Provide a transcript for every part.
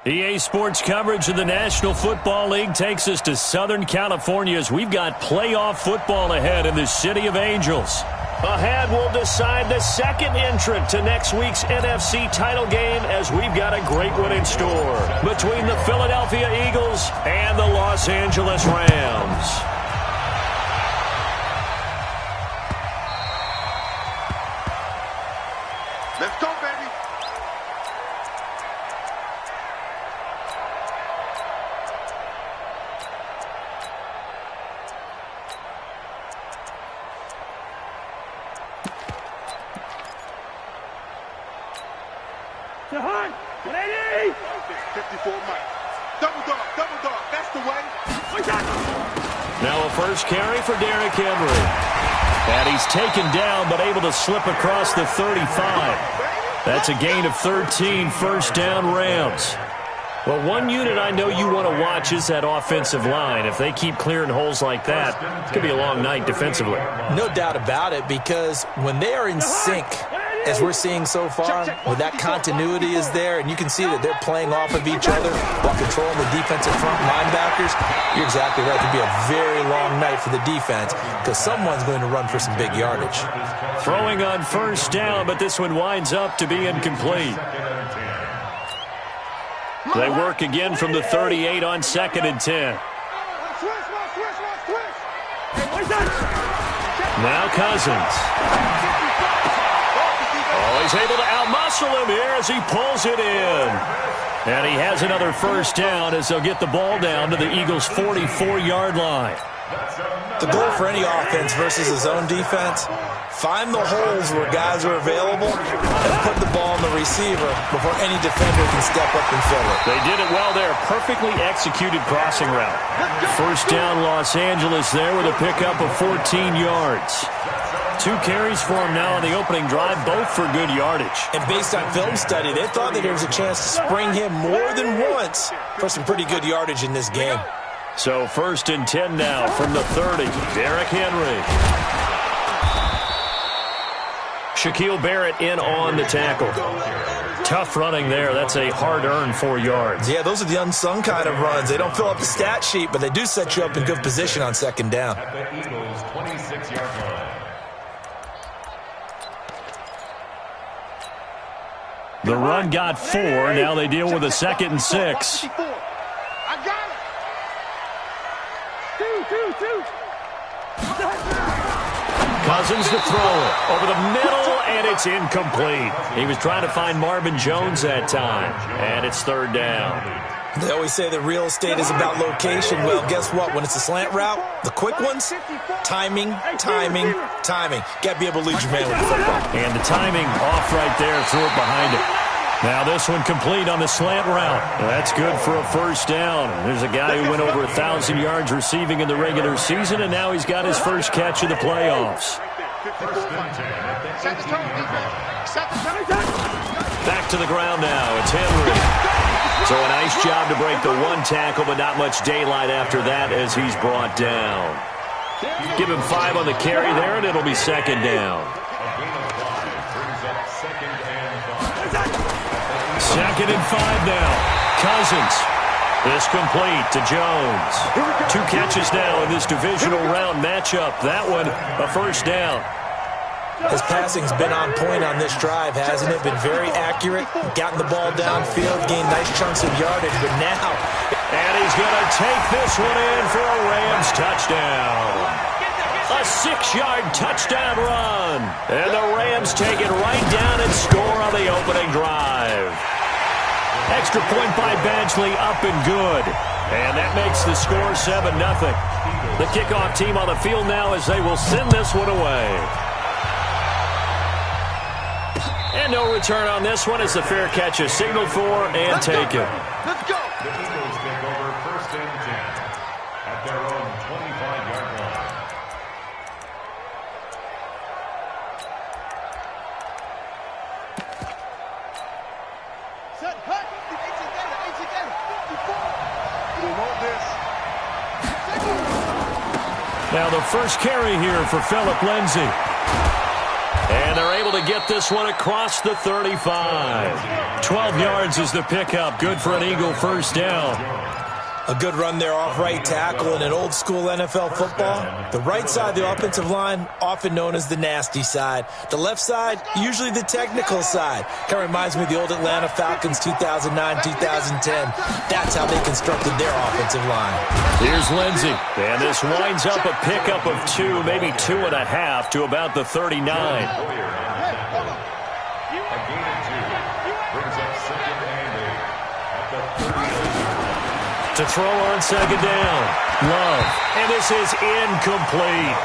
EA Sports coverage of the National Football League takes us to Southern California as we've got playoff football ahead in the City of Angels. Ahead, we'll decide the second entrant to next week's NFC title game as we've got a great one in store between the Philadelphia Eagles and the Los Angeles Rams. Let's go, baby. To Hunt, ready? 54 Mike. Double dog, that's the way. Now a first carry for Derrick Henry. And he's taken down but able to slip across the 35. That's a gain of 13, first down Rams. Well, one unit I know you want to watch is that offensive line. If they keep clearing holes like that, it's going to be a long night defensively. No doubt about it, because when they are in sync, as we're seeing so far, when that continuity is there, and you can see that they're playing off of each other while controlling the defensive front linebackers, you're exactly right. It could be a very long night for the defense because someone's going to run for some big yardage. Throwing on first down, but this one winds up to be incomplete. They work again from the 38 on 2nd and 10. Now Cousins. Oh, he's able to outmuscle him here as he pulls it in. And he has another first down as they'll get the ball down to the Eagles' 44-yard line. The goal for any offense versus a zone defense, find the holes where guys are available and put the ball on the receiver before any defender can step up and fill it. They did it well there. Perfectly executed crossing route. First down Los Angeles there with a pickup of 14 yards. 2 carries for him now on the opening drive, both for good yardage. And based on film study, they thought that there was a chance to spring him more than once for some pretty good yardage in this game. So 1st and 10 now from the 30. Derrick Henry. Shaquille Barrett in on the tackle. Tough running there. That's a hard-earned 4 yards. Yeah, those are the unsung kind of runs. They don't fill up the stat sheet, but they do set you up in good position on 2nd down. The run got 4. Now they deal with a 2nd and 6. I got it. 2. Cousins to throw it over the middle, and it's incomplete. He was trying to find Marvin Jones that time, and it's 3rd down. They always say that real estate is about location. Well, guess what? When it's a slant route, the quick ones, timing. Got to be able to lead your man with the football. And the timing off right there, threw it behind him. Now this one complete on the slant route. That's good for a first down. There's a guy who went over 1,000 yards receiving in the regular season, and now he's got his first catch of the playoffs. Back to the ground now. It's Henry. So a nice job to break the 1 tackle, but not much daylight after that as he's brought down. Give him 5 on the carry there, and it'll be 2nd down. 2nd and 5 now. Cousins. This complete to Jones. 2 catches now in this divisional round matchup. That one, a first down. His passing's been on point on this drive, hasn't it? Been very accurate, gotten the ball downfield, gained nice chunks of yardage, but now... And he's going to take this one in for a Rams touchdown. A 6-yard touchdown run. And the Rams take it right down and score on the opening drive. Extra point by Badgley, up and good. And that makes the score 7-0. The kickoff team on the field now as they will send this one away. And no return on this one as the fair catch is signaled for and taken. Let's go. The Eagles take over 1st and 10 at their own 25-yard line. Set, cut. We want this. Now the first carry here for Phillip Lindsay. And they're able to get this one across the 35. 12 yards is the pickup. Good for an Eagle first down. A good run there off right tackle in an old-school NFL football. The right side of the offensive line, often known as the nasty side. The left side, usually the technical side. Kind of reminds me of the old Atlanta Falcons 2009-2010. That's how they constructed their offensive line. Here's Lindsey. And this winds up a pickup of 2, maybe 2.5 to about the 39. To throw on second down. Love. And this is incomplete.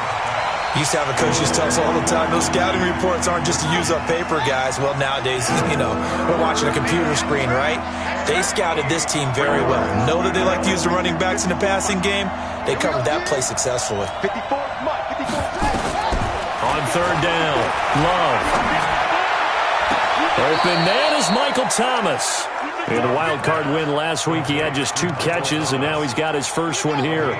Used to have a coach just tell us all the time, those scouting reports aren't just to use up paper, guys. Well, nowadays, we're watching a computer screen, right? They scouted this team very well. Know that they like to use the running backs in the passing game. They covered that play successfully. On third down, Love. Open man is Michael Thomas. In the wild card win last week, he had just 2 catches, and now he's got his first one here.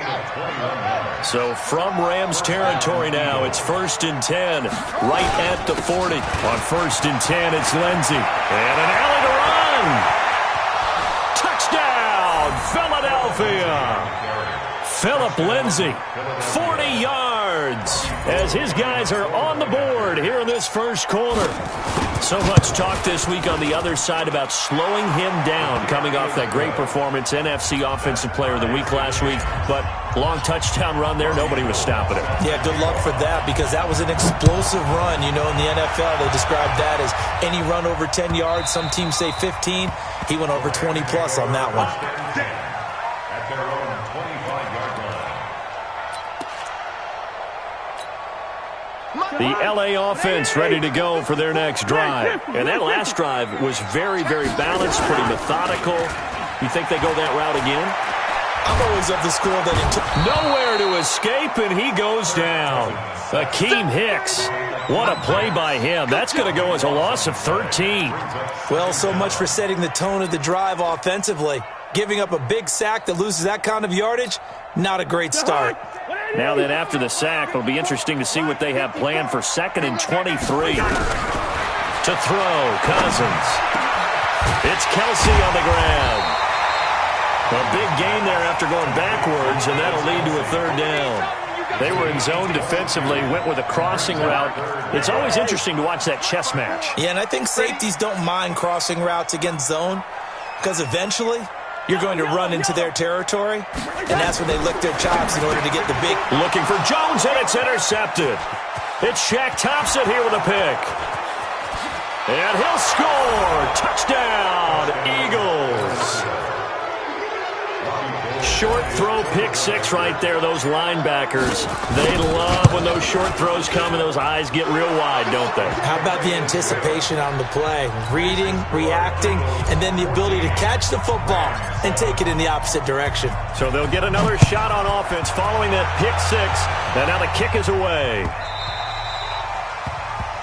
So from Rams territory now, it's 1st and 10, right at the 40. On 1st and 10, it's Lindsey. And an alley to run. Touchdown, Philadelphia. Philip Lindsey, 40 yards, as his guys are on the board here in this first quarter. So much talk this week on the other side about slowing him down, coming off that great performance, NFC Offensive Player of the Week last week. But long touchdown run there, nobody was stopping it. Yeah, good luck for that, because that was an explosive run. In the NFL, they described that as any run over 10 yards. Some teams say 15. He went over 20-plus on that one. At their own 25-yard line. The L.A. offense ready to go for their next drive. And that last drive was very, very balanced, pretty methodical. You think they go that route again? I'm always of the school that it took nowhere to escape, and he goes down. Akeem Hicks. What a play by him. That's going to go as a loss of 13. Well, so much for setting the tone of the drive offensively. Giving up a big sack that loses that kind of yardage, not a great start. Now then, after the sack, it'll be interesting to see what they have planned for 2nd and 23. To throw, Cousins. It's Kelsey on the ground. A big gain there after going backwards, and that'll lead to a 3rd down. They were in zone defensively, went with a crossing route. It's always interesting to watch that chess match. Yeah, and I think safeties don't mind crossing routes against zone, because eventually you're going to run into their territory, and that's when they lick their chops in order to get the big. Looking for Jones, and it's intercepted. It's Shaq Thompson here with a pick. And he'll score. Touchdown, Eagles. Short throw, pick 6 right there, those linebackers. They love when those short throws come and those eyes get real wide, don't they? How about the anticipation on the play? Reading, reacting, and then the ability to catch the football and take it in the opposite direction. So they'll get another shot on offense following that pick 6, and now the kick is away.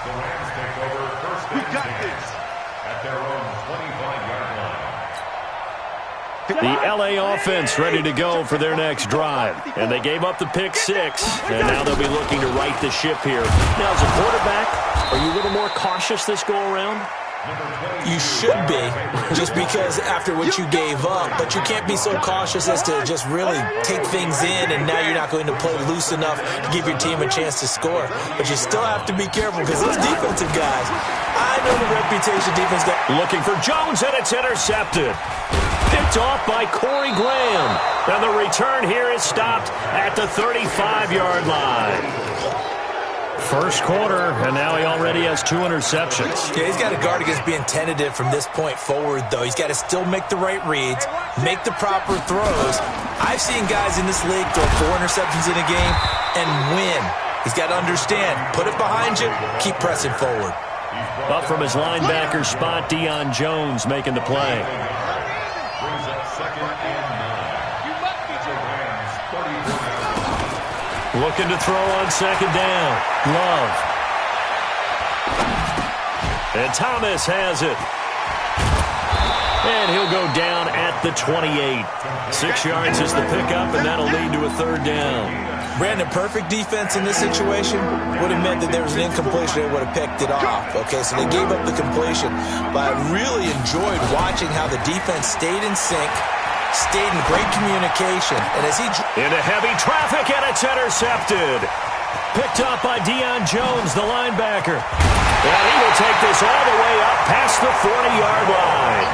The Rams take over 1st and 10 at their own 25-yard line. The L.A. offense ready to go for their next drive. And they gave up the pick 6, and now they'll be looking to right the ship here. Now, as a quarterback, are you a little more cautious this go-around? You should be, just because after what you gave up, but you can't be so cautious as to just really take things in, and now you're not going to play loose enough to give your team a chance to score. But you still have to be careful, because those defensive guys, I know the reputation defense got. Looking for Jones, and it's intercepted. Picked off by Corey Graham. And the return here is stopped at the 35-yard line. First quarter, and now he already has 2 interceptions. Yeah, he's got to guard against being tentative from this point forward, though. He's got to still make the right reads, make the proper throws. I've seen guys in this league throw 4 interceptions in a game and win. He's got to understand, put it behind you, keep pressing forward. Up from his linebacker spot, Deion Jones making the play. Brings up 2nd and 9. Looking to throw on 2nd down. Love. And Thomas has it. And he'll go down at the 28. 6 yards is the pickup, and that'll lead to a 3rd down. Brandon, perfect defense in this situation would have meant that there was an incompletion. They would have picked it off. Okay, so they gave up the completion. But I really enjoyed watching how the defense stayed in sync, stayed in great communication. And as he... Into heavy traffic, and it's intercepted. Picked up by Deion Jones, the linebacker. And he will take this all the way up past the 40-yard line.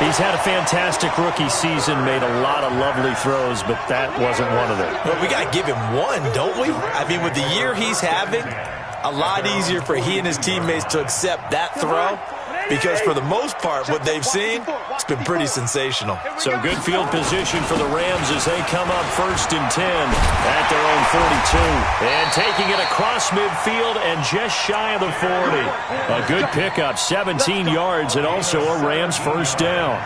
He's had a fantastic rookie season, made a lot of lovely throws, but that wasn't one of them. Well, we got to give him one, don't we? I mean, with the year he's having, a lot easier for he and his teammates to accept that throw, because for the most part, what they've seen, it's been pretty sensational. So good field position for the Rams as they come up 1st and 10 at their own 42. And taking it across midfield and just shy of the 40. A good pickup, 17 yards, and also a Rams first down.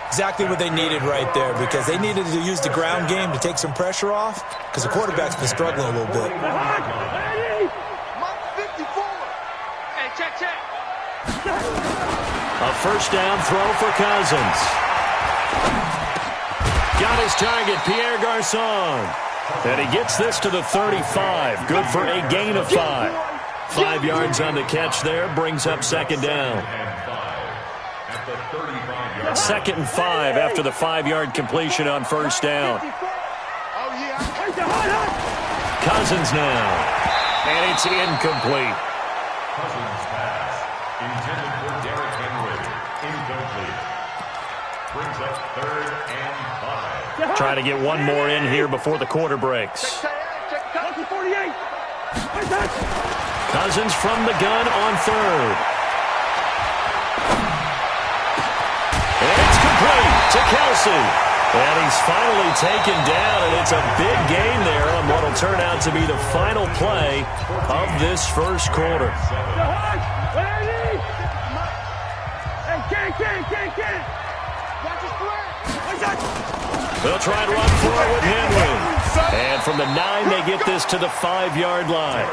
Exactly what they needed right there, because they needed to use the ground game to take some pressure off, because the quarterback's been struggling a little bit. A first down throw for Cousins. Got his target, Pierre Garçon. And he gets this to the 35. Good for a gain of 5. 5 yards on the catch there, brings up 2nd down. 2nd and 5 after the 5-yard completion on 1st down. Cousins now. And it's incomplete. Cousins pass. Intended for Derrick Henry. Incomplete. Brings up 3rd and 5. Trying to get one more in here before the quarter breaks. Cousins from the gun on 3rd. And it's complete to Kelsey. And he's finally taken down, and it's a big gain there on what will turn out to be the final play of this first quarter. They'll try and run for it with Henry. And from the 9, they get this to the 5-yard line.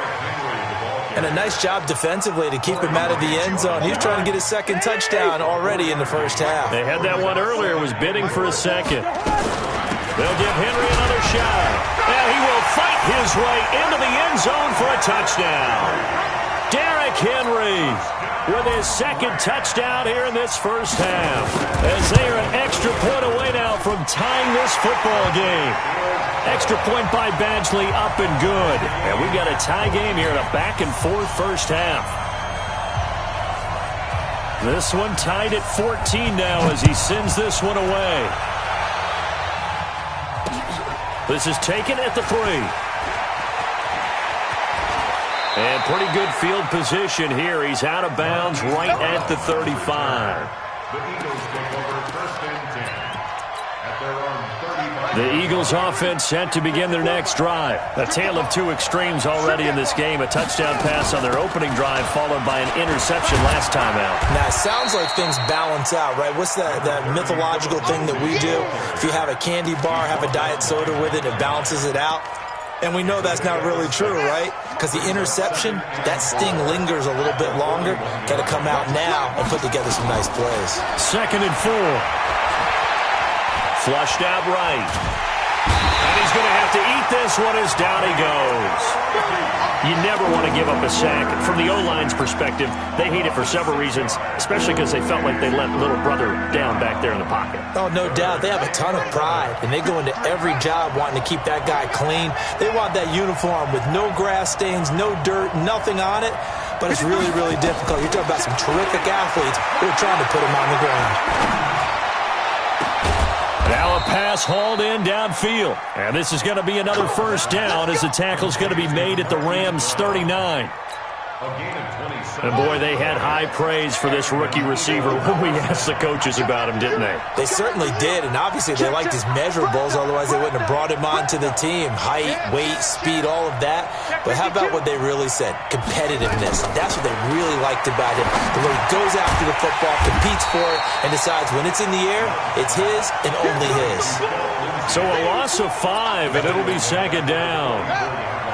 And a nice job defensively to keep him out of the end zone. He's trying to get his 2nd touchdown already in the first half. They had that one earlier, was bidding for a 2nd. They'll give Henry another shot. And he will fight his way into the end zone for a touchdown. Derrick Henry with his 2nd touchdown here in this first half. As they are an extra point away now from tying this football game. Extra point by Badgley, up and good. And we've got a tie game here in a back-and-forth first half. This one tied at 14 now as he sends this one away. This is taken at the 3. And pretty good field position here. He's out of bounds right at the 35. The Eagles take over 1st and 10 at their own 35. The Eagles offense set to begin their next drive. A tale of two extremes already in this game. A touchdown pass on their opening drive followed by an interception last time out. Now, it sounds like things balance out, right? What's that mythological thing that we do? If you have a candy bar, have a diet soda with it, it balances it out. And we know that's not really true, right? Because the interception, that sting lingers a little bit longer. Got to come out now and put together some nice plays. 2nd and 4. Flushed out right. And he's going to have to eat this one as down he goes. You never want to give up a sack. From the O-line's perspective, they hate it for several reasons, especially because they felt like they let little brother down back there in the pocket. Oh, no doubt. They have a ton of pride, and they go into every job wanting to keep that guy clean. They want that uniform with no grass stains, no dirt, nothing on it. But it's really, really difficult. You're talking about some terrific athletes who are trying to put him on the ground. Now a pass hauled in downfield. And this is going to be another first down as the tackle's going to be made at the Rams' 39. And boy, they had high praise for this rookie receiver when we asked the coaches about him, didn't they? They certainly did, and obviously they liked his measurables, otherwise they wouldn't have brought him onto the team. Height, weight, speed, all of that. But how about what they really said? Competitiveness. That's what they really liked about him. The way he goes after the football, competes for it, and decides when it's in the air, it's his and only his. So a loss of 5, and it'll be 2nd down.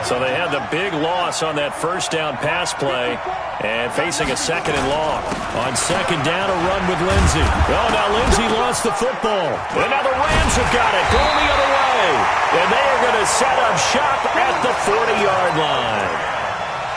So they had the big loss on that first down pass play and facing a second and long. On second down, a run with Lindsey. Oh, now Lindsey lost the football. And now the Rams have got it going the other way. And they are going to set up shop at the 40-yard line.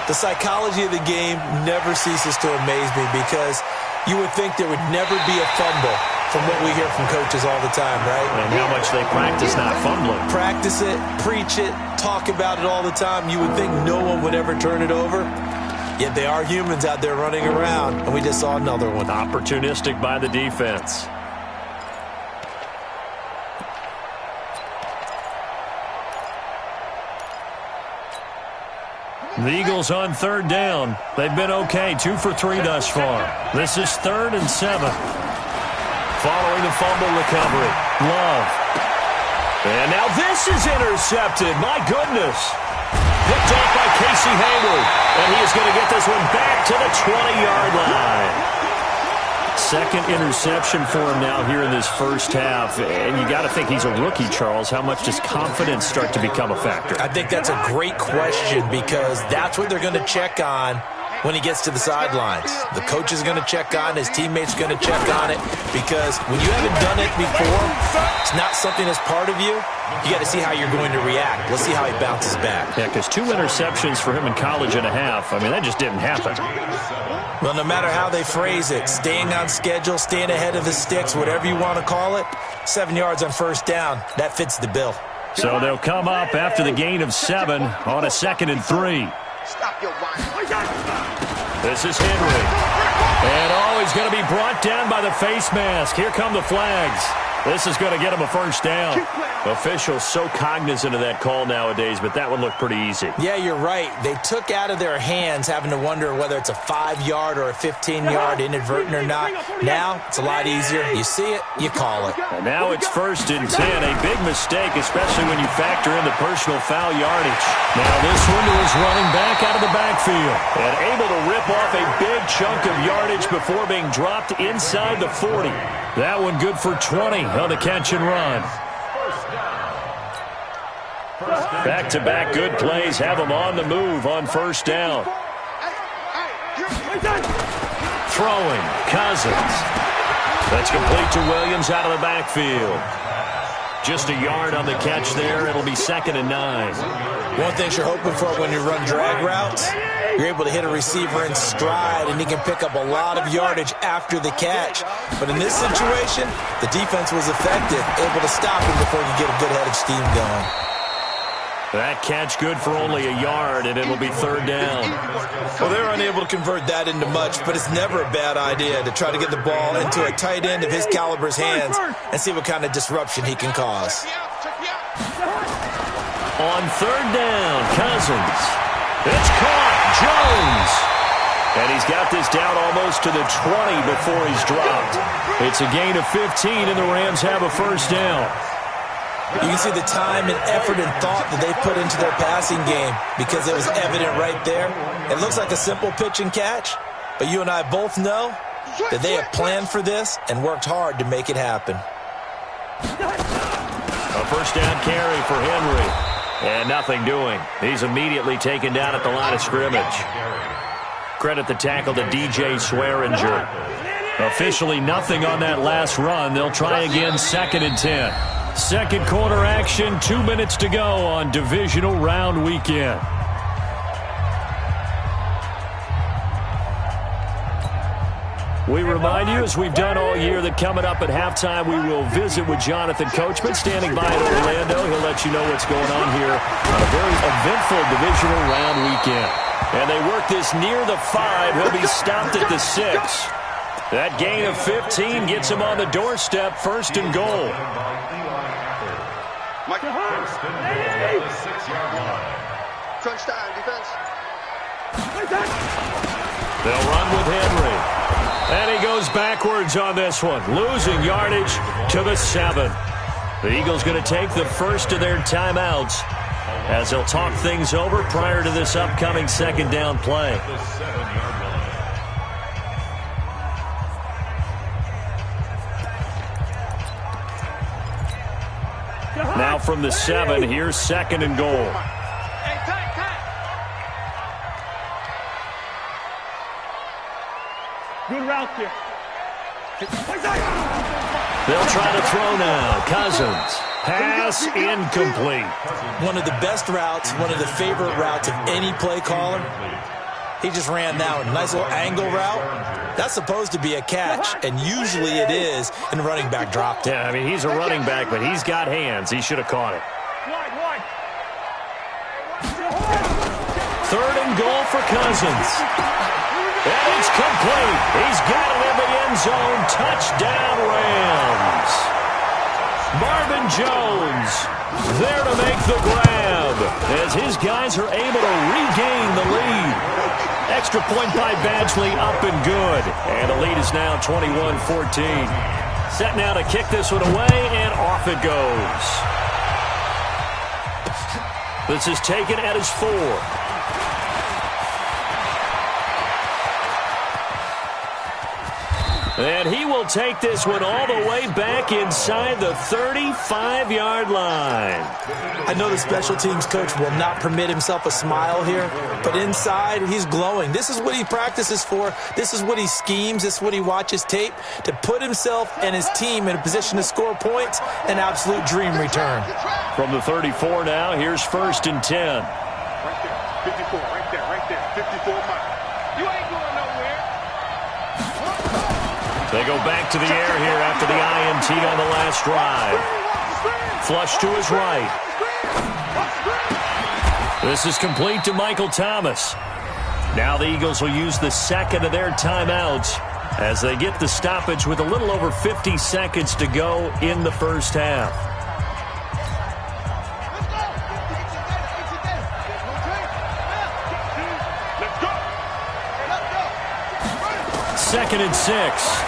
The psychology of the game never ceases to amaze me because you would think there would never be a fumble from what we hear from coaches all the time, right? And how much they practice not fumbling. Practice it, preach it, talk about it all the time. You would think no one would ever turn it over. Yet they are humans out there running around, and we just saw another one. Opportunistic by the defense. The Eagles on third down. They've been okay, 2 for 3 thus far. This is 3rd and 7. Following the fumble recovery. Love. And now this is intercepted. My goodness. Picked off by Casey Hayward. And he is going to get this one back to the 20-yard line. Second interception for him now here in this first half. And you got to think he's a rookie, Charles. How much does confidence start to become a factor? I think that's a great question because that's what they're going to check on when he gets to the sidelines. The coach is going to check on, his teammates are going to check on it because when you haven't done it before, it's not something that's part of you. You got to see how you're going to react. Let's see how he bounces back. Yeah, because 2 interceptions for him in college and a half. I mean, that just didn't happen. Well, no matter how they phrase it, staying on schedule, staying ahead of the sticks, whatever you want to call it, 7 yards on first down, that fits the bill. So they'll come up after the gain of 7 on a 2nd and 3. Stop your whine. This is Henry. And he's going to be brought down by the face mask. Here come the flags. This is going to get him a first down. Officials so cognizant of that call nowadays, but that would look pretty easy. Yeah, you're right. They took out of their hands having to wonder whether it's a 5-yard or a 15-yard inadvertent or not. Now, it's a lot easier. You see it, you call it. And now it's 1st and 10. A big mistake, especially when you factor in the personal foul yardage. Now this one to his running back out of the backfield. And able to rip off a big chunk of yardage before being dropped inside the 40. That one good for 20 on the catch and run. Back-to-back good plays have them on the move on first down. Throwing, Cousins. That's complete to Williams out of the backfield. Just a yard on the catch there. It'll be 2nd and 9. One thing you're hoping for when you run drag routes, you're able to hit a receiver in stride, and he can pick up a lot of yardage after the catch. But in this situation, the defense was effective, able to stop him before he could get a good head of steam going. That catch good for only a yard, and it'll be 3rd down. Well, they're unable to convert that into much, but it's never a bad idea to try to get the ball into a tight end of his caliber's hands and see what kind of disruption he can cause. On 3rd down, Cousins. It's caught. Jones. And he's got this down almost to the 20 before he's dropped. It's a gain of 15, and the Rams have a first down. You can see the time and effort and thought that they put into their passing game because it was evident right there. It looks like a simple pitch and catch, but you and I both know that they have planned for this and worked hard to make it happen. A first down carry for Henry. And nothing doing. He's immediately taken down at the line of scrimmage. Credit the tackle to DJ Swearinger. Officially nothing on that last run. They'll try again 2nd and 10. Second quarter action, 2 minutes to go on divisional round weekend. We remind you, as we've done all year, that coming up at halftime, we will visit with Jonathan Coachman, standing by in Orlando. He'll let you know what's going on here on a very eventful divisional round weekend. And they work this near the 5. He'll be stopped at the 6. That gain of 15 gets him on the doorstep, 1st and goal. Crunch time, defense. They'll run with Henry. And he goes backwards on this one, losing yardage to the 7. The Eagles going to take the first of their timeouts as they'll talk things over prior to this upcoming 2nd down play. Now from the 7, here's 2nd and goal. out there. They'll try to throw now. Cousins. Pass incomplete. One of the best routes, one of the favorite routes of any play caller. He just ran that one. Nice little angle route. That's supposed to be a catch, and usually it is, and the running back dropped it. Yeah, I mean, he's a running back, but he's got hands. He should have caught it. Third and goal for Cousins. And it's complete. He's got it in the end zone. Touchdown, Rams. Marvin Jones there to make the grab as his guys are able to regain the lead. Extra point by Badgley, up and good. And the lead is now 21-14. Set now to kick this one away, and off it goes. This is taken at his 4. And he will take this one all the way back inside the 35-yard line. I know the special teams coach will not permit himself a smile here, but inside he's glowing. This is what he practices for. This is what he schemes. This is what he watches tape to put himself and his team in a position to score points. An absolute dream return. From the 34 now, here's 1st and 10. Right there, 54, right there, 54 miles. You ain't going nowhere. They go back to the air here after the INT on the last drive. Flush to his right. This is complete to Michael Thomas. Now the Eagles will use the second of their timeouts as they get the stoppage with a little over 50 seconds to go in the first half. Second and 6.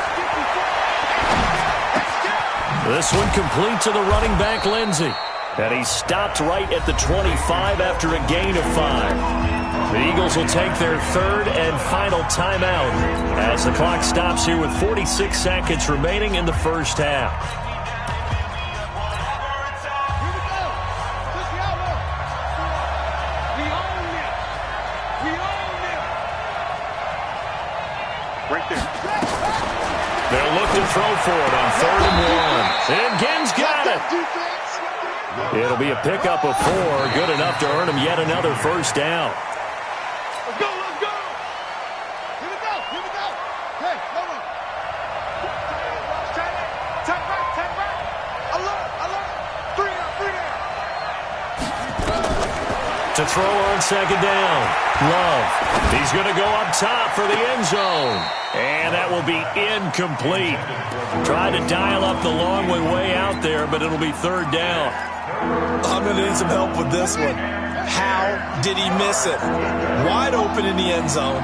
This one complete to the running back, Lindsey. And he stopped right at the 25 after a gain of 5. The Eagles will take their third and final timeout as the clock stops here with 46 seconds remaining in the first half. Right there. They'll look to throw for it on 3rd and 1. And Ginn's got it. It'll be a pickup of 4. Good enough to earn him yet another first down. Let's go, let's go. Here we go, here we go. Hey, hold on. Tap right. Alert. 3 down. To throw on 2nd down. Love. He's going to go up top for the end zone. And that will be incomplete. Tried to dial up the long way out there, but it'll be 3rd down. I'm going to need some help with this one. How did he miss it? Wide open in the end zone.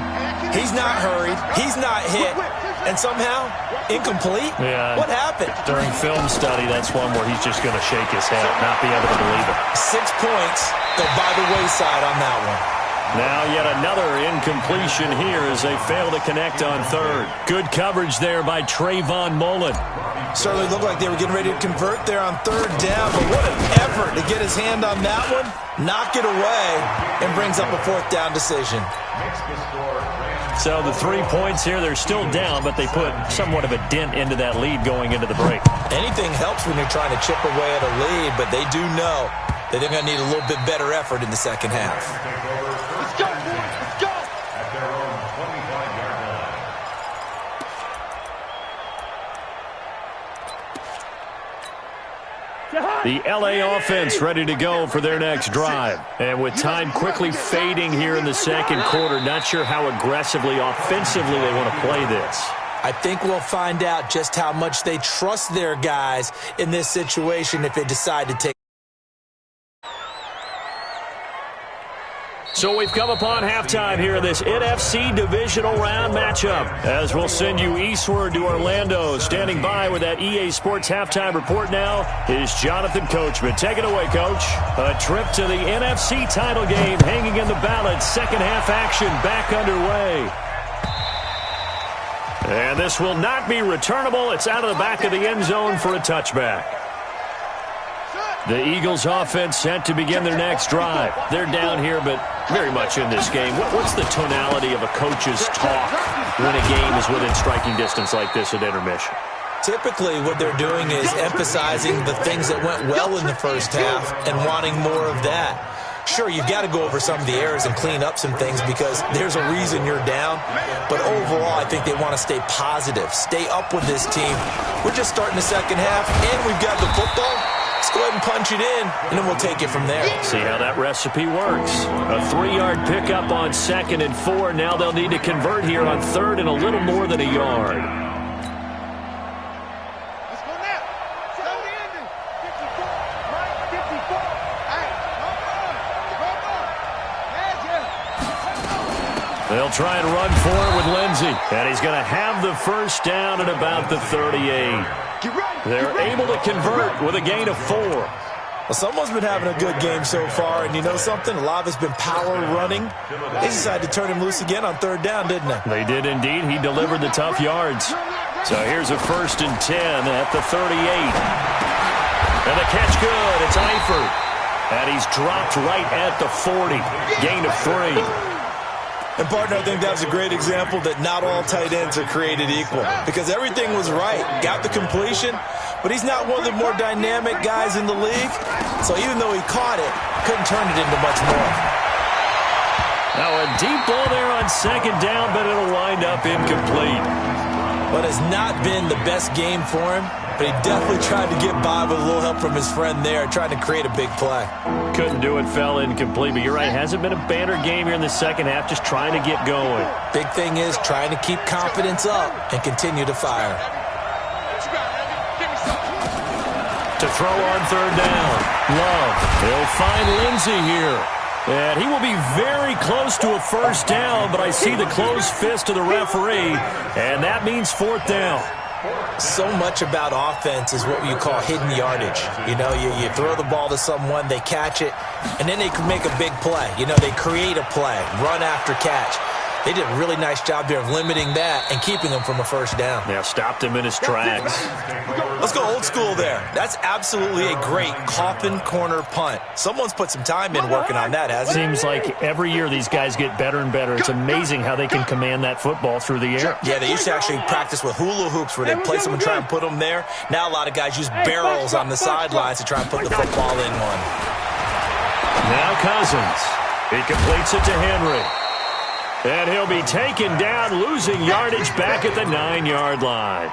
He's not hurried. He's not hit. And somehow, incomplete? Yeah. What happened? During film study, that's one where he's just going to shake his head, not be able to believe it. 6 points go by the wayside on that one. Now yet another incompletion here as they fail to connect on 3rd. Good coverage there by Trayvon Mullen. Certainly looked like they were getting ready to convert there on 3rd down, but what an effort to get his hand on that one, knock it away, and brings up a 4th down decision. So the 3 points here, they're still down, but they put somewhat of a dent into that lead going into the break. Anything helps when you're trying to chip away at a lead, but they do know that they're going to need a little bit better effort in the second half. Let's go, boys. Let's go. At their own 25-yard line. The LA offense ready to go for their next drive. And with time quickly fading here in the second quarter, not sure how aggressively, offensively they want to play this. I think we'll find out just how much they trust their guys in this situation if they decide to take. So we've come upon halftime here in this NFC divisional round matchup. As we'll send you eastward to Orlando. Standing by with that EA Sports halftime report now is Jonathan Coachman. Take it away, Coach. A trip to the NFC title game hanging in the balance. Second half action back underway. And this will not be returnable. It's out of the back of the end zone for a touchback. The Eagles offense set to begin their next drive. They're down here, but very much in this game. What's the tonality of a coach's talk when a game is within striking distance like this at intermission? Typically, what they're doing is emphasizing the things that went well in the first half and wanting more of that. Sure, you've got to go over some of the errors and clean up some things because there's a reason you're down. But overall, I think they want to stay positive, stay up with this team. We're just starting the second half, and we've got the football. Let's go ahead and punch it in, and then we'll take it from there. See how that recipe works. A 3-yard pickup on 2nd and 4. Now they'll need to convert here on 3rd and a little more than a yard. Let's go now. Stop the ending. 54. Right, 54. Hey, come on. They'll try and run forward with Lindsey. And he's going to have the first down at about the 38. They're able to convert with a gain of 4. Well, someone's been having a good game so far, and you know something? A lot of it's been power running. They decided to turn him loose again on 3rd down, didn't they? They did indeed. He delivered the tough yards. So here's a 1st and 10 at the 38. And the catch good. It's Eifert. And he's dropped right at the 40. Gain of 3. And, partner, I think that was a great example that not all tight ends are created equal because everything was right. Got the completion, but he's not one of the more dynamic guys in the league. So even though he caught it, couldn't turn it into much more. Now a deep ball there on 2nd down, but it'll wind up incomplete. But it's not been the best game for him, but he definitely tried to get by with a little help from his friend there, trying to create a big play. Couldn't do it, fell incomplete, but you're right, hasn't been a banner game here in the second half, just trying to get going. Big thing is trying to keep confidence up and continue to fire. To throw on 3rd down, Love. He'll find Lindsey here. And he will be very close to a first down, but I see the closed fist of the referee, and that means 4th down. So much about offense is what you call hidden yardage. You know, you throw the ball to someone, they catch it, and then they can make a big play. You know, they create a play, run after catch. They did a really nice job there of limiting that and keeping him from a first down. Yeah, stopped him in his tracks. Let's go old school there. That's absolutely a great coffin corner punt. Someone's put some time in working on that, hasn't it? Seems like every year these guys get better and better. It's amazing how they can command that football through the air. Yeah, they used to actually practice with hula hoops where they'd place them and try and put them there. Now a lot of guys use barrels on the sidelines to try and put the football in one. Now Cousins. He completes it to Henry. And he'll be taken down, losing yardage back at the 9-yard line.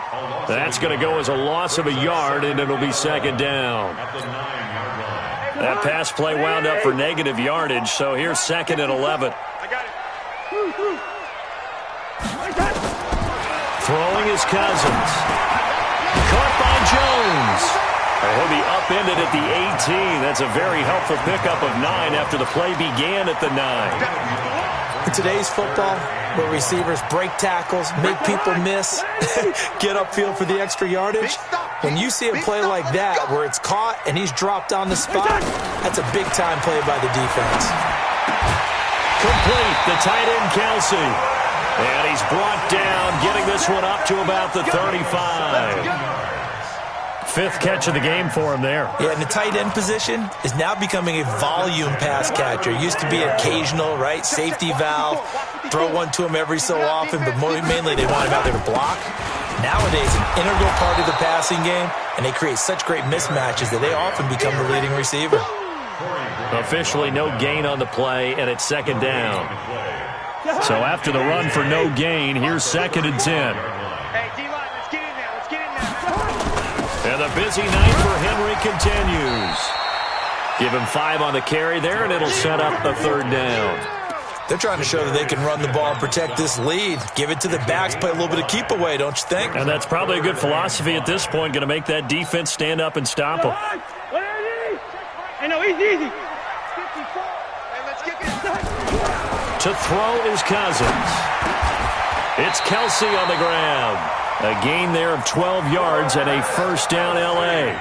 That's going to go as a loss of a yard, and it'll be 2nd down. That pass play wound up for negative yardage, so here's 2nd and 11. Throwing is Cousins. Caught by Jones. And he'll be upended at the 18. That's a very helpful pickup of 9 after the play began at the 9. In today's football, where receivers break tackles, make people miss, get upfield for the extra yardage, when you see a play like that where it's caught and he's dropped on the spot, that's a big-time play by the defense. Complete, the tight end Kelsey. And he's brought down, getting this one up to about the 35. 5th catch of the game for him there. Yeah, and the tight end position is now becoming a volume pass catcher. It used to be occasional, right? Safety valve, throw one to him every so often, but mainly they want him out there to block. Nowadays, an integral part of the passing game, and they create such great mismatches that they often become the leading receiver. Officially no gain on the play, and it's 2nd down. So after the run for no gain, here's 2nd and 10. And the busy night for Henry continues. Give him 5 on the carry there, and it'll set up a 3rd down. They're trying to show that they can run the ball and protect this lead. Give it to the backs, play a little bit of keep away, don't you think? And that's probably a good philosophy at this point, going to make that defense stand up and stop them. I know, easy. To throw is Cousins. It's Kelsey on the ground. A gain there of 12 yards and a first down L.A.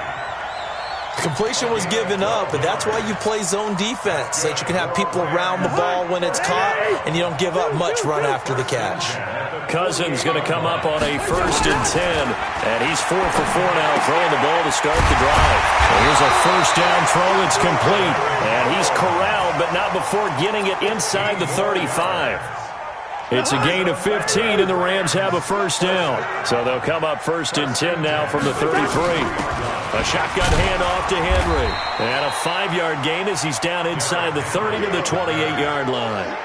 Completion was given up, but that's why you play zone defense, so that you can have people around the ball when it's caught, and you don't give up much run after the catch. Cousins going to come up on a 1st and 10. And he's 4 for 4 now, throwing the ball to start the drive. And here's a 1st down throw. It's complete. And he's corralled, but not before getting it inside the 35. It's a gain of 15, and the Rams have a 1st down. So they'll come up 1st and 10 now from the 33. A shotgun handoff to Henry. And a 5-yard gain as he's down inside the 30 to the 28-yard line.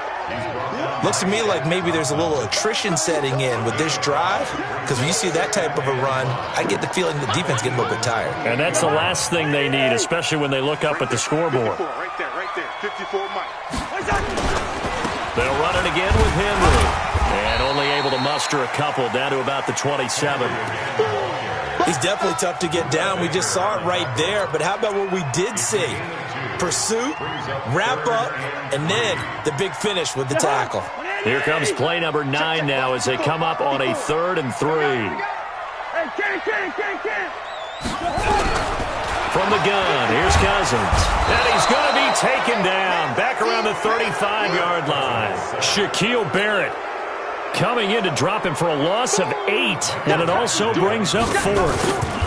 Looks to me like maybe there's a little attrition setting in with this drive, because when you see that type of a run, I get the feeling the defense getting a little bit tired. And that's the last thing they need, especially when they look up at the scoreboard. Right there. 54 Mike. They'll run it again with Henry. And only able to muster a couple down to about the 27. He's definitely tough to get down. We just saw it right there. But how about what we did see? Pursuit, wrap up, and then the big finish with the tackle. Here comes play number 9 now as they come up on a 3rd and 3. From the gun, here's Cousins. And he's going to be taken down back around the 35-yard line. Shaquille Barrett coming in to drop him for a loss of 8, and it also brings up 4th.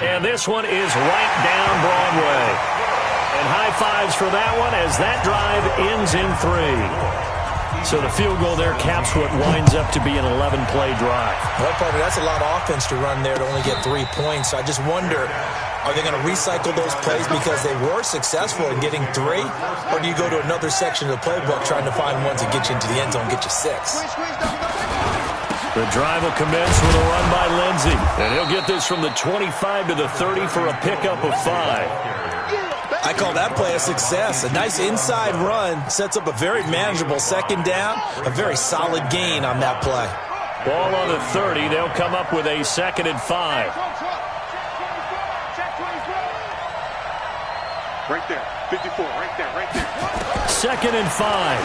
And this one is right down Broadway. And high fives for that one as that drive ends in 3. So the field goal there caps what winds up to be an 11-play drive. Well, partner, that's a lot of offense to run there to only get 3 points. So I just wonder, are they going to recycle those plays because they were successful in getting 3? Or do you go to another section of the playbook trying to find ones that get you into the end zone and get you 6? The drive will commence with a run by Lindsey. And he'll get this from the 25 to the 30 for a pickup of 5. I call that play a success. A nice inside run sets up a very manageable 2nd down. A very solid gain on that play. Ball on the 30. They'll come up with a 2nd and 5. Right there. 54. Right there. 2nd and 5.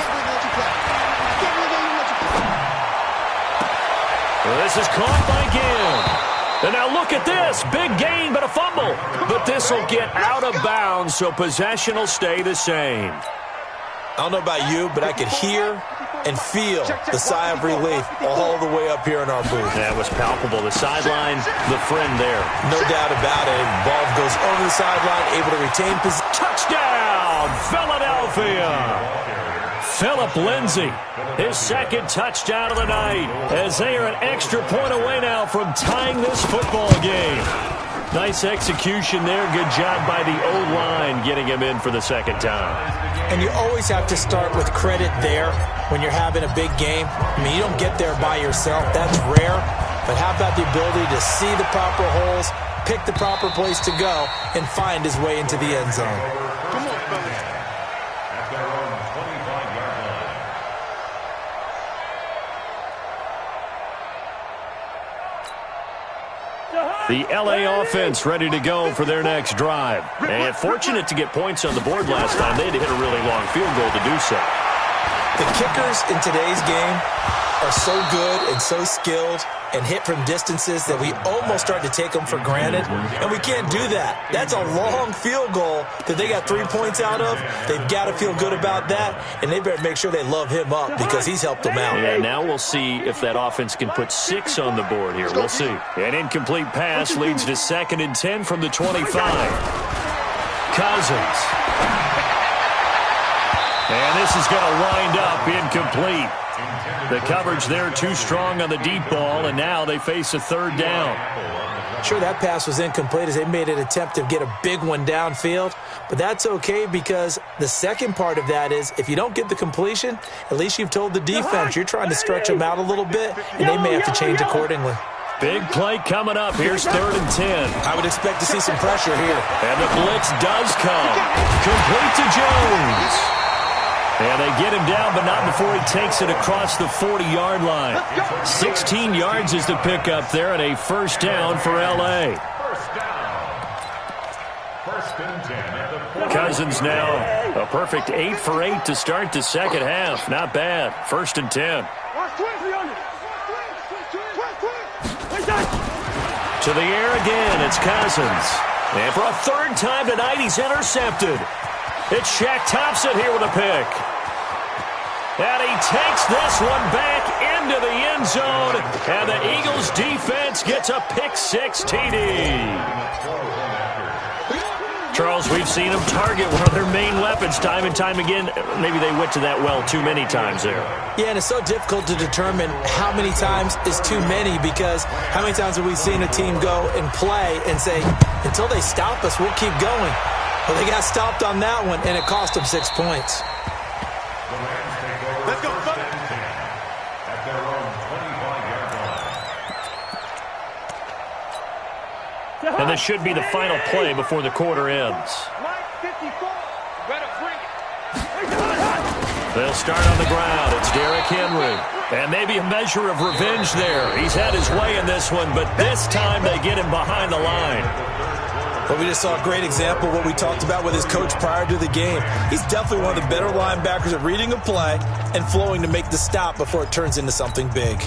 Well, this is caught by Gill. And now look at this. Big gain, but a fumble. But this will get out of bounds, so possession will stay the same. I don't know about you, but I could hear and feel the sigh of relief all the way up here in our booth. That was palpable. The sideline, the friend there. No doubt about it. Ball goes over the sideline, able to retain possession. Touchdown, Philadelphia. Phillip Lindsay, his 2nd touchdown of the night, as they are an extra point away now from tying this football game. Nice execution there. Good job by the O-line getting him in for the 2nd time. And you always have to start with credit there when you're having a big game. I mean, you don't get there by yourself. That's rare. But how about the ability to see the proper holes, pick the proper place to go, and find his way into the end zone? Come on, fellas. At their own 25-yard line. The LA offense ready to go for their next drive. And fortunate to get points on the board last time. They had to hit a really long field goal to do so. The kickers in today's game are so good and so skilled and hit from distances that we almost start to take them for granted, and we can't do that. That's a long field goal that they got 3 points out of. They've got to feel good about that, and they better make sure they love him up because he's helped them out. Yeah, now we'll see if that offense can put 6 on the board here. We'll see. An incomplete pass leads to 2nd and 10 from the 25. Cousins. And this is going to wind up incomplete. The coverage there too strong on the deep ball, and now they face a 3rd down. Sure, that pass was incomplete as they made an attempt to get a big one downfield, but that's okay because the second part of that is if you don't get the completion, at least you've told the defense you're trying to stretch them out a little bit, and they may have to change accordingly. Big play coming up. Here's 3rd and 10. I would expect to see some pressure here. And the blitz does come. Complete to Jones. And they get him down, but not before he takes it across the 40-yard line. 16 yards is the pickup there, and a 1st down for L.A. 1st and 10 at the 40. Cousins now a perfect 8 for 8 to start the 2nd half. Not bad. 1st and 10. To the air again, it's Cousins. And for a 3rd time tonight, he's intercepted. It's Shaq Thompson here with a pick. And he takes this one back into the end zone. And the Eagles defense gets a pick-6 TD. Charles, we've seen them target one of their main weapons time and time again. Maybe they went to that well too many times there. Yeah, and it's so difficult to determine how many times is too many, because how many times have we seen a team go and play and say, until they stop us, we'll keep going. Well, they got stopped on that one, and it cost them 6 points. Let's go. At their own 25-yard line. And this should be the final play before the quarter ends. They'll start on the ground. It's Derrick Henry. And maybe a measure of revenge there. He's had his way in this one, but this time they get him behind the line. But we just saw a great example of what we talked about with his coach prior to the game. He's definitely one of the better linebackers at reading a play and flowing to make the stop before it turns into something big.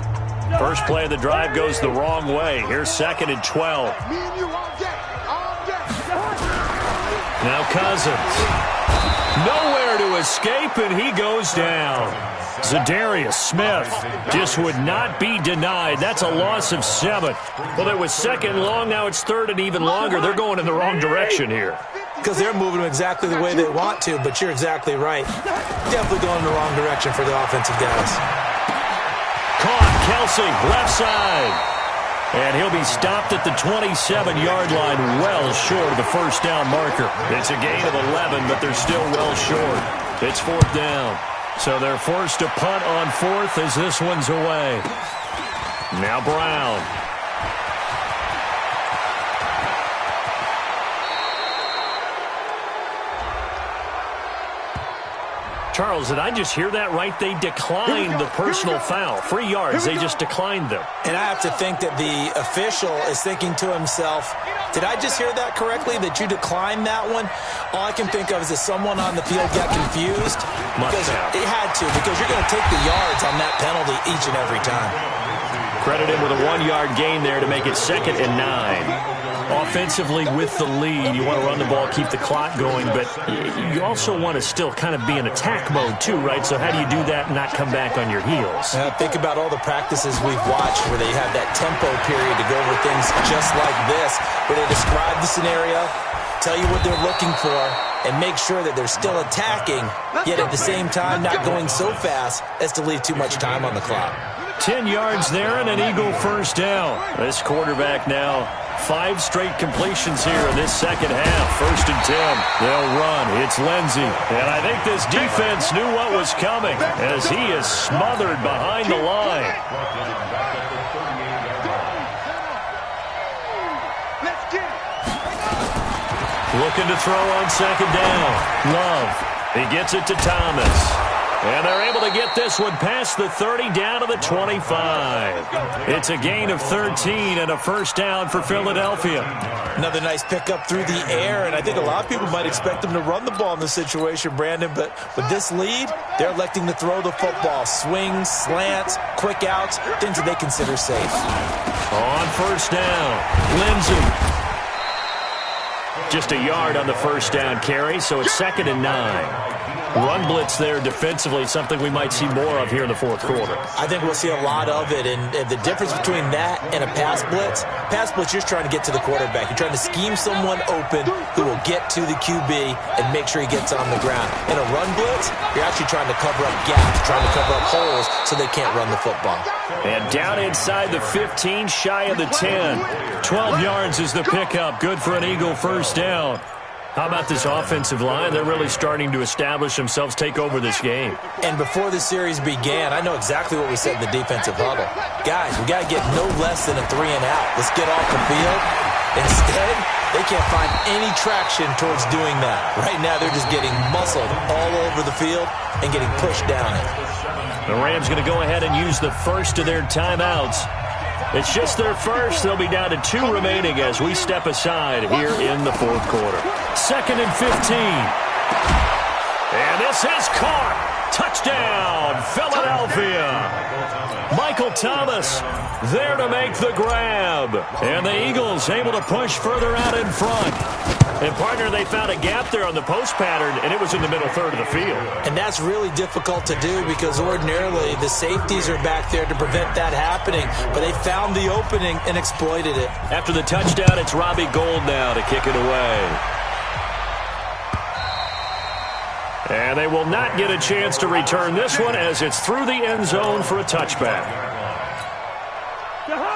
First play of the drive goes the wrong way. Here's 2nd and 12. Now Cousins. Nowhere to escape, and he goes down. Zadarius Smith just would not be denied. That's a loss of 7. Well, it was 2nd long. Now it's 3rd and even longer. They're going in the wrong direction here. Because they're moving exactly the way they want to, but you're exactly right. Definitely going in the wrong direction for the offensive guys. Caught, Kelsey, left side. And he'll be stopped at the 27-yard line, well short of the first down marker. It's a gain of 11, but they're still well short. It's 4th down. So they're forced to punt on 4th as this one's away. Now Brown. Charles, did I just hear that right? They declined the personal foul. 3 yards, they just declined them. And I have to think that the official is thinking to himself, did I just hear that correctly, that you declined that one? All I can think of is that someone on the field got confused. Because it had to, because you're going to take the yards on that penalty each and every time. Credit him with a 1-yard gain there to make it 2nd and 9. Offensively with the lead, you want to run the ball, keep the clock going, but you also want to still kind of be in attack mode too, right? So how do you do that and not come back on your heels? Think about all the practices we've watched where they have that tempo period to go over things just like this, where they describe the scenario, tell you what they're looking for, and make sure that they're still attacking, yet at the same time not going so fast as to leave too much time on the clock. 10 yards there and an Eagle first down. This quarterback now 5 straight completions here in this second half. 1st and 10. They'll run. It's Lindsey. And I think this defense knew what was coming as he is smothered behind the line. Looking to throw on 2nd down. Love. He gets it to Thomas. And they're able to get this one past the 30 down to the 25. It's a gain of 13 and a first down for Philadelphia. Another nice pickup through the air, and I think a lot of people might expect them to run the ball in this situation, Brandon, but with this lead, they're electing to throw the football. Swings, slants, quick outs, things that they consider safe. On first down, Lindsey. Just a yard on the first down carry, so it's 2nd and 9. Run blitz there defensively, something we might see more of here in the 4th quarter. I think we'll see a lot of it, and the difference between that and a pass blitz, you're trying to get to the quarterback. You're trying to scheme someone open who will get to the QB and make sure he gets on the ground. In a run blitz, you're actually trying to cover up gaps, trying to cover up holes so they can't run the football. And down inside the 15, shy of the 10. 12 yards is the pickup. Good for an Eagle first down. How about this offensive line? They're really starting to establish themselves, take over this game. And before the series began, I know exactly what we said in the defensive huddle. Guys, we got to get no less than a 3 and out. Let's get off the field. Instead, they can't find any traction towards doing that. Right now, they're just getting muscled all over the field and getting pushed down it. The Rams going to go ahead and use the first of their timeouts. It's just their first. They'll be down to 2 remaining as we step aside here in the 4th quarter. 2nd and 15. And this is caught. Touchdown, Philadelphia. Michael Thomas there to make the grab. And the Eagles able to push further out in front. And, partner, they found a gap there on the post pattern, and it was in the middle third of the field. And that's really difficult to do because ordinarily the safeties are back there to prevent that happening. But they found the opening and exploited it. After the touchdown, it's Robbie Gould now to kick it away. And they will not get a chance to return this one as it's through the end zone for a touchback.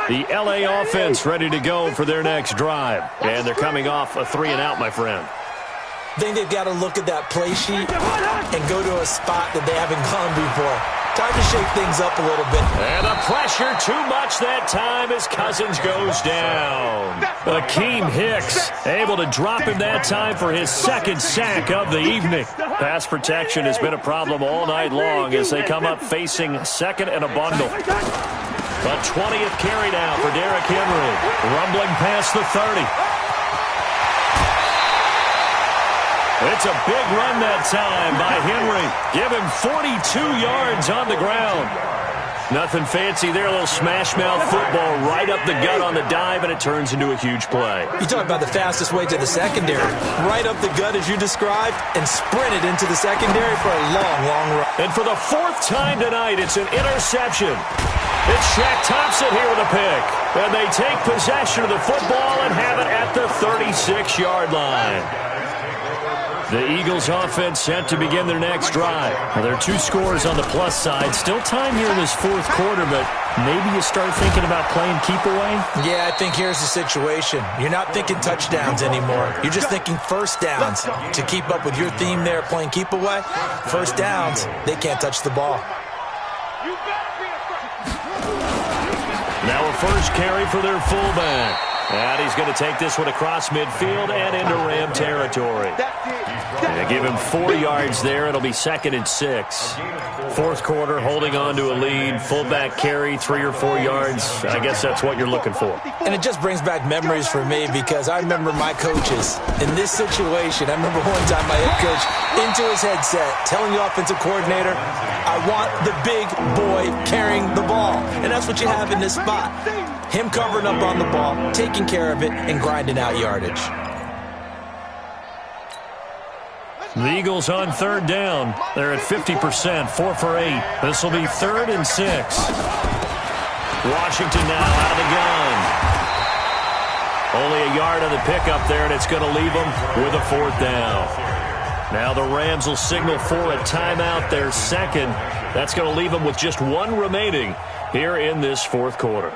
The L.A. offense ready to go for their next drive. And they're coming off a 3-and-out, my friend. I think they've got to look at that play sheet and go to a spot that they haven't gone before. Time to shake things up a little bit. And the pressure too much that time as Cousins goes down. Akeem Hicks able to drop him that time for his second sack of the evening. Pass protection has been a problem all night long as they come up facing second and a bundle. The 20th carry now for Derrick Henry. Rumbling past the 30. It's a big run that time by Henry. Give him 42 yards on the ground. Nothing fancy there. A little smash-mouth football right up the gut on the dive, and it turns into a huge play. You talk about the fastest way to the secondary. Right up the gut as you described and sprinted into the secondary for a long, long run. And for the fourth time tonight, it's an interception. It's Shaq Thompson here with a pick. And they take possession of the football and have it at the 36-yard line. The Eagles offense set to begin their next drive. Now, there are two scores on the plus side. Still time here in this fourth quarter, but maybe you start thinking about playing keep away? Yeah, I think here's the situation. You're not thinking touchdowns anymore. You're just thinking first downs. To keep up with your theme there, playing keep away, first downs, they can't touch the ball. Now a first carry for their fullback. And he's going to take this one across midfield and into Ram territory. And give him 4 yards there. It'll be 2nd and 6. Fourth quarter, holding on to a lead. Fullback carry, 3 or 4 yards. I guess that's what you're looking for. And it just brings back memories for me because I remember my coaches in this situation. I remember one time my head coach into his headset telling the offensive coordinator, I want the big boy carrying the ball. And that's what you have in this spot. Him covering up on the ball, taking care of it, and grinding out yardage. The Eagles on third down. They're at 50%, 4 for 8. This will be 3rd and 6. Washington now out of the gun. Only a yard on the pickup there, and it's going to leave them with a 4th down. Now the Rams will signal for a timeout, their second. That's going to leave them with just 1 remaining here in this fourth quarter.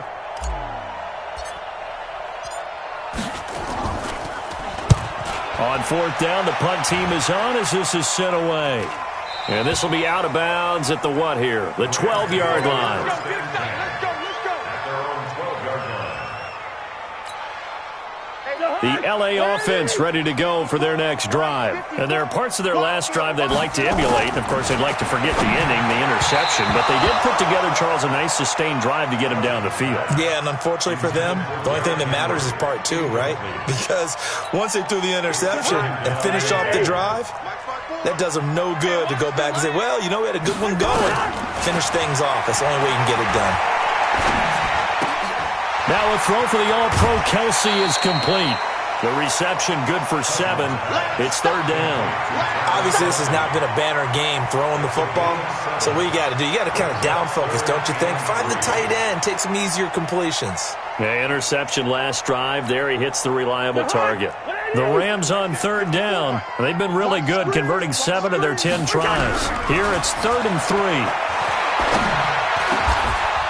On 4th down, the punt team is on as this is sent away. And this will be out of bounds at the what here? The 12-yard line. The L.A. offense ready to go for their next drive. And there are parts of their last drive they'd like to emulate. And, of course, they'd like to forget the ending, the interception. But they did put together, Charles, a nice sustained drive to get them down the field. Yeah, and unfortunately for them, the only thing that matters is part 2, right? Because once they threw the interception and finished off the drive, that does them no good to go back and say, well, you know, we had a good one going. Finish things off. That's the only way you can get it done. Now a throw for the All-Pro Kelsey is complete. The reception good for 7. It's 3rd down. Obviously, this has not been a banner game throwing the football. So what you got to do, you got to kind of down focus, don't you think? Find the tight end, take some easier completions. Yeah, interception last drive. There he hits the reliable target. The Rams on 3rd down. They've been really good converting 7 of their 10 tries. Here it's 3rd and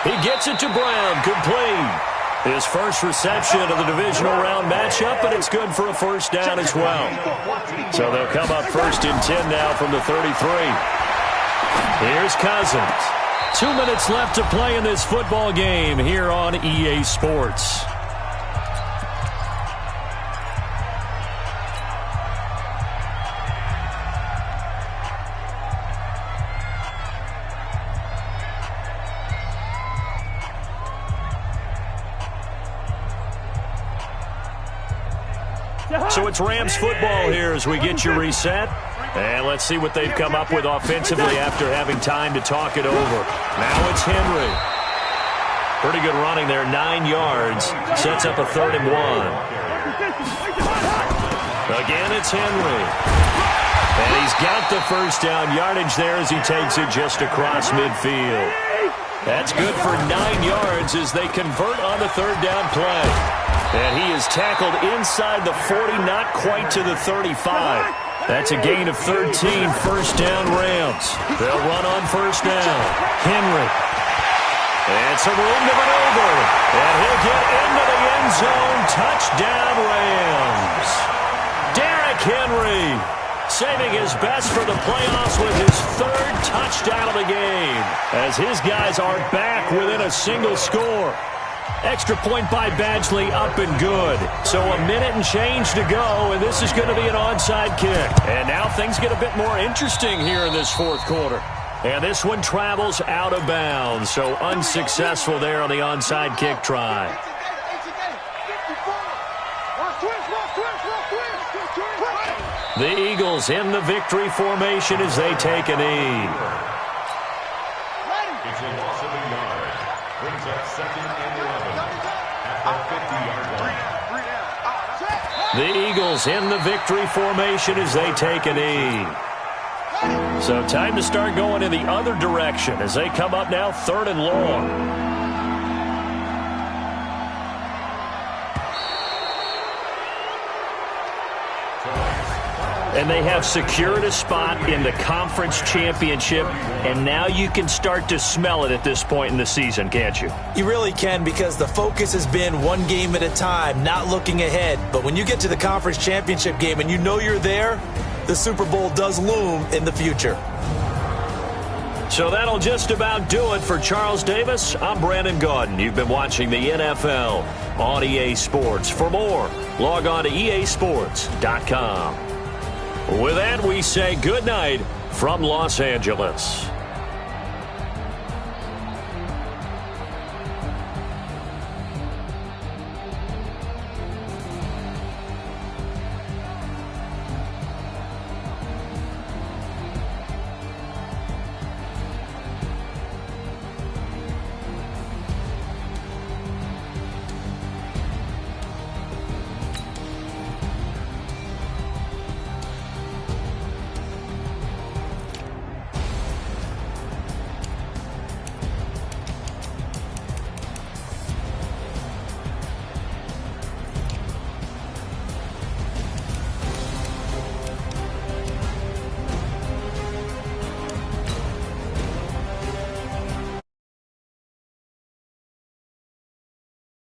3. He gets it to Brown, complete. His first reception of the divisional round matchup, and it's good for a 1st down as well. So they'll come up 1st and 10 now from the 33. Here's Cousins. 2 minutes left to play in this football game here on EA Sports. So it's Rams football here as we get you reset. And let's see what they've come up with offensively after having time to talk it over. Now it's Henry. Pretty good running there, 9 yards. Sets up a 3rd and 1. Again, it's Henry. And he's got the first down yardage there as he takes it just across midfield. That's good for 9 yards as they convert on the 3rd down play. And he is tackled inside the 40, not quite to the 35. That's a gain of 13, first down Rams. They'll run on first down. Henry. And some room to maneuver. And he'll get into the end zone. Touchdown Rams. Derrick Henry saving his best for the playoffs with his 3rd touchdown of the game. As his guys are back within a single score. Extra point by Badgley, up and good. So a minute and change to go, and this is going to be an onside kick. And now things get a bit more interesting here in this 4th quarter. And this one travels out of bounds, so unsuccessful there on the onside kick try. The Eagles in the victory formation as they take a knee. It's a loss of a yard. Brings up 2nd and 11 at the 50-yard line. The Eagles in the victory formation as they take a knee. So time to start going in the other direction as they come up now 3rd and long. And they have secured a spot in the conference championship, and now you can start to smell it at this point in the season, can't you? You really can, because the focus has been one game at a time, not looking ahead. But when you get to the conference championship game and you know you're there, the Super Bowl does loom in the future. So that'll just about do it for Charles Davis. I'm Brandon Gaudin. You've been watching the NFL on EA Sports. For more, log on to easports.com. With that, we say good night from Los Angeles.